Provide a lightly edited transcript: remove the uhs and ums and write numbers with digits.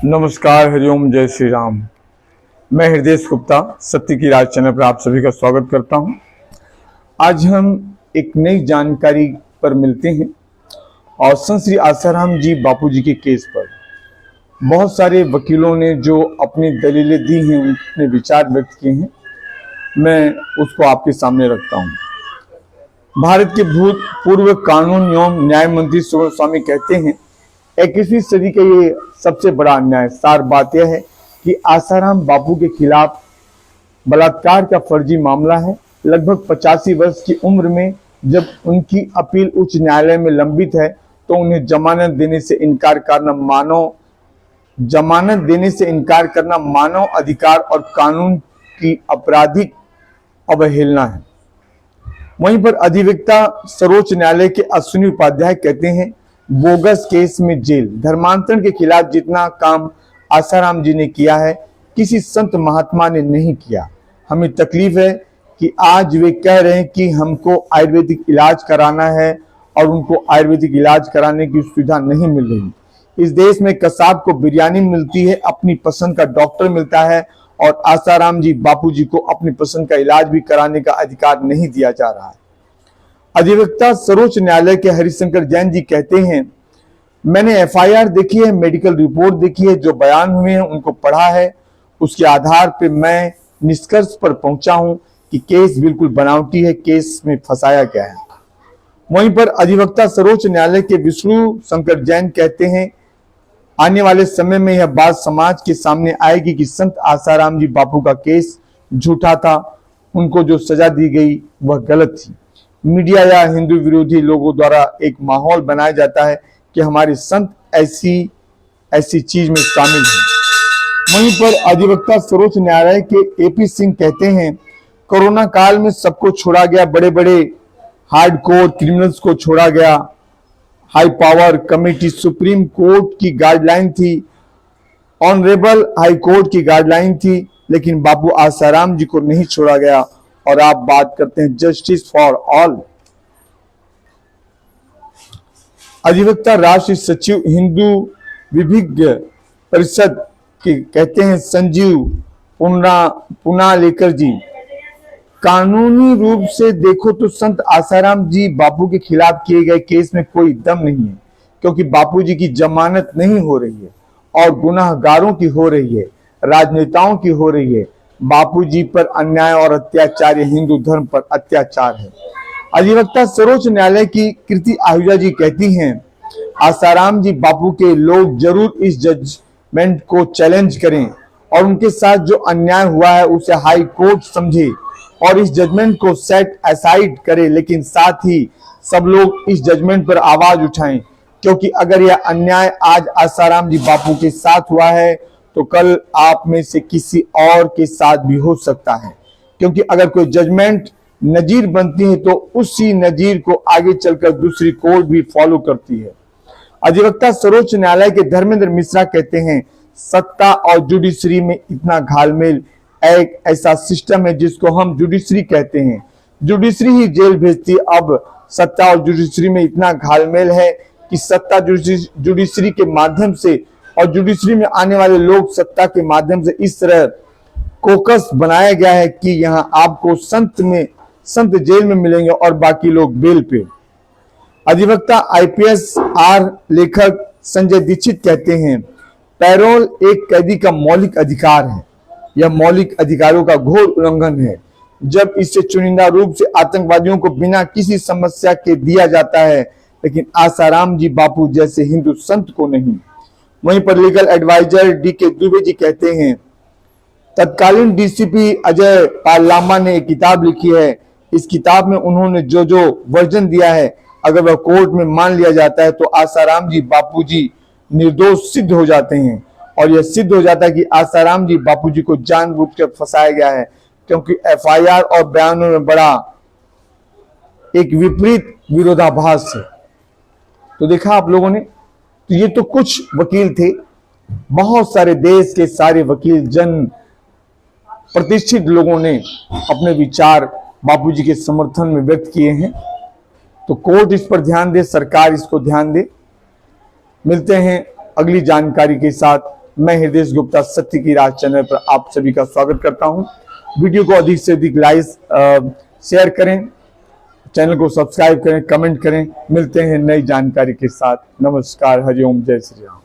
नमस्कार, हरिओम, जय श्री राम। मैं हृदय गुप्ता सत्य की राज चैनल पर आप सभी का स्वागत करता हूं। आज हम एक नई जानकारी पर मिलते हैं और संत श्री आसाराम जी बापू जी के केस पर बहुत सारे वकीलों ने जो अपनी दलीलें दी हैं, अपने विचार व्यक्त किए हैं, मैं उसको आपके सामने रखता हूं। भारत के भूतपूर्व कानून एवं न्याय मंत्री सुब्रत स्वामी कहते हैं, 21वीं सदी का ये सबसे बड़ा अन्याय सार बात यह है कि आसाराम बापू के खिलाफ बलात्कार का फर्जी मामला है। लगभग 85 वर्ष की उम्र में जब उनकी अपील उच्च न्यायालय में लंबित है तो उन्हें जमानत देने से इनकार करना मानव अधिकार और कानून की आपराधिक अवहेलना है। वहीं पर अधिवक्ता सर्वोच्च न्यायालय के अश्विनी उपाध्याय कहते हैं, बोगस केस में जेल। धर्मांतरण के खिलाफ जितना काम आसाराम जी ने किया है, किसी संत महात्मा ने नहीं किया। हमें तकलीफ है कि आज वे कह रहे हैं कि हमको आयुर्वेदिक इलाज कराना है और उनको आयुर्वेदिक इलाज कराने की सुविधा नहीं मिल रही। इस देश में कसाब को बिरयानी मिलती है, अपनी पसंद का डॉक्टर मिलता है और आसाराम जी बापू जी को अपनी पसंद का इलाज भी कराने का अधिकार नहीं दिया जा रहा है। अधिवक्ता सर्वोच्च न्यायालय के हरिशंकर जैन जी कहते हैं, मैंने एफआईआर देखी है, मेडिकल रिपोर्ट देखी है, जो बयान हुए हैं उनको पढ़ा है। उसके आधार पर मैं निष्कर्ष पर पहुंचा हूं कि केस बिल्कुल बनावटी है, केस में फंसाया गया है। वहीं पर अधिवक्ता सर्वोच्च न्यायालय के विष्णु शंकर जैन कहते हैं, आने वाले समय में यह बात समाज के सामने आएगी कि संत आसाराम जी बापू का केस झूठा था, उनको जो सजा दी गई वह गलत थी। मीडिया या हिंदू विरोधी लोगों द्वारा एक माहौल बनाया जाता है कि हमारे संत ऐसी चीज में शामिल हैं। वहीं पर अधिवक्ता सर्वोच्च न्यायालय के एपी सिंह कहते हैं, कोरोना काल में सबको छोड़ा गया, बड़े बड़े हार्डकोर क्रिमिनल्स को छोड़ा गया। High power committee supreme court की गाइडलाइन थी, ऑनरेबल हाई कोर्ट की गाइडलाइन थी, लेकिन बापू आसाराम जी को नहीं छोड़ा गया। और आप बात करते हैं जस्टिस फॉर ऑल। अधिवक्ता राष्ट्रीय सचिव हिंदू विभिज्ञ परिषद के कहते हैं, संजीव पुनालेकर जी, कानूनी रूप से देखो तो संत आसाराम जी बापू के खिलाफ किए गए केस में कोई दम नहीं है, क्योंकि बापू जी की जमानत नहीं हो रही है और गुनाहगारों की हो रही है, राजनेताओं की हो रही है। बापूजी पर अन्याय और अत्याचार हिंदू धर्म पर अत्याचार है। अधिवक्ता सर्वोच्च न्यायालय की कृति आहूजा जी कहती हैं, आसाराम जी बापू के लोग जरूर इस जजमेंट को चैलेंज करें और उनके साथ जो अन्याय हुआ है उसे हाई कोर्ट समझे और इस जजमेंट को सेट असाइड करे, लेकिन साथ ही सब लोग इस जजमेंट पर आवाज उठाएं, क्योंकि अगर यह अन्याय आज आसाराम जी बापू के साथ हुआ है तो कल आप में से किसी और के साथ भी हो सकता है। क्योंकि अगर कोई जजमेंट नजीर बनती है तो उसी नजीर को आगे चलकर दूसरी कोर्ट भी फॉलो करती है। अधिवक्ता सर्वोच्च न्यायालय के धर्मेंद्र मिश्रा कहते हैं, सत्ता और जुडिशरी में इतना घालमेल, एक ऐसा सिस्टम है जिसको हम जुडिशरी कहते हैं, जुडिशरी ही जेल भेजती है। अब सत्ता और जुडिशरी में इतना घालमेल है कि सत्ता जुडिशरी के माध्यम से और जुडिशरी में आने वाले लोग सत्ता के माध्यम से इस तरह कोकस बनाया गया है कि यहां आपको संत जेल में मिलेंगे और बाकी लोग बेल पे। अधिवक्ता आईपीएस आर लेखक संजय दीक्षित कहते हैं, पैरोल एक कैदी का मौलिक अधिकार है, यह मौलिक अधिकारों का घोर उल्लंघन है जब इससे चुनिंदा रूप से आतंकवादियों को बिना किसी समस्या के दिया जाता है, लेकिन आसाराम जी बापू जैसे हिंदू संत को नहीं। वहीं पर legal adviser DK Dubey ji कहते हैं, तत्कालीन डीसीपी अजय पाल लांबा ने एक किताब लिखी है। इस किताब में उन्होंने जो वर्जन दिया है, अगर वह कोर्ट में मान लिया जाता है तो आसाराम जी बापूजी निर्दोष सिद्ध हो जाते हैं और यह सिद्ध हो जाता है कि आसाराम जी बापूजी को जानबूझकर फंसाया गया है, क्योंकि एफआईआर और बयानों में बड़ा एक विपरीत विरोधाभास है। तो देखा आप लोगों ने, तो ये तो कुछ वकील थे, बहुत सारे देश के सारे वकील, जन प्रतिष्ठित लोगों ने अपने विचार बापूजी के समर्थन में व्यक्त किए हैं। तो कोर्ट इस पर ध्यान दे, सरकार इसको ध्यान दे। मिलते हैं अगली जानकारी के साथ। मैं हृदय गुप्ता सत्य की राह चैनल पर आप सभी का स्वागत करता हूं। वीडियो को अधिक से अधिक लाइक शेयर करें, चैनल को सब्सक्राइब करें, कमेंट करें। मिलते हैं नई जानकारी के साथ। नमस्कार, हरिओम, जय श्री राम।